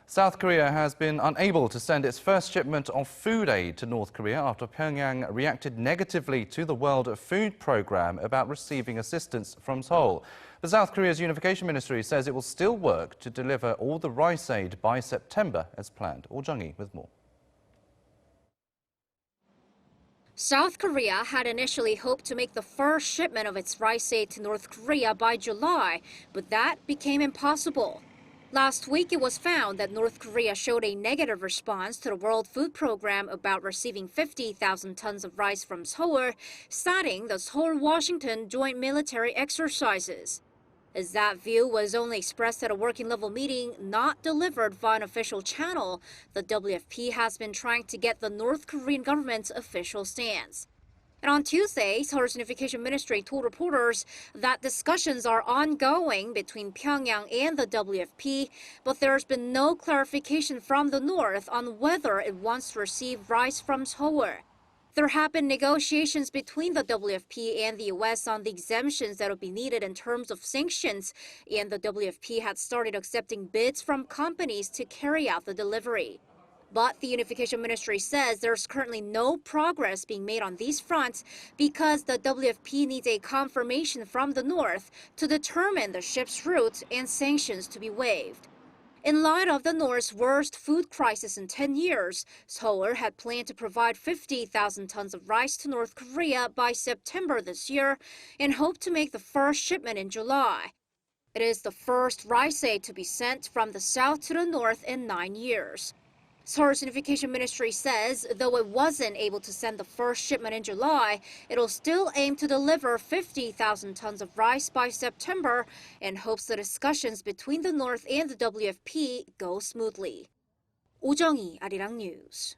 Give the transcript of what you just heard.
South Korea has been unable to send its first shipment of food aid to North Korea after Pyongyang reacted negatively to the World Food Programme about receiving assistance from Seoul. The South Korea's Unification Ministry says it will still work to deliver all the rice aid by September as planned. Oh Jung-hee with more. South Korea had initially hoped to make the first shipment of its rice aid to North Korea by July, but that became impossible. Last week, it was found that North Korea showed a negative response to the World Food Programme about receiving 50,000 tons of rice from Seoul, citing the Seoul-Washington joint military exercises. As that view was only expressed at a working-level meeting, not delivered via an official channel, the WFP has been trying to get the North Korean government's official stance. And on Tuesday, Seoul's Unification Ministry told reporters that discussions are ongoing between Pyongyang and the WFP, but there's been no clarification from the North on whether it wants to receive rice from Seoul. There have been negotiations between the WFP and the U.S. on the exemptions that will be needed in terms of sanctions, and the WFP had started accepting bids from companies to carry out the delivery. But the Unification Ministry says there's currently no progress being made on these fronts because the WFP needs a confirmation from the North to determine the ship's route and sanctions to be waived. In light of the North's worst food crisis in 10 years, Seoul had planned to provide 50,000 tons of rice to North Korea by September this year and hoped to make the first shipment in July. It is the first rice aid to be sent from the south to the north in 9 years. Seoul's Unification Ministry says, though it wasn't able to send the first shipment in July, it'll still aim to deliver 50,000 tons of rice by September and hopes the discussions between the North and the WFP go smoothly. Oh Jung-hee, Arirang News.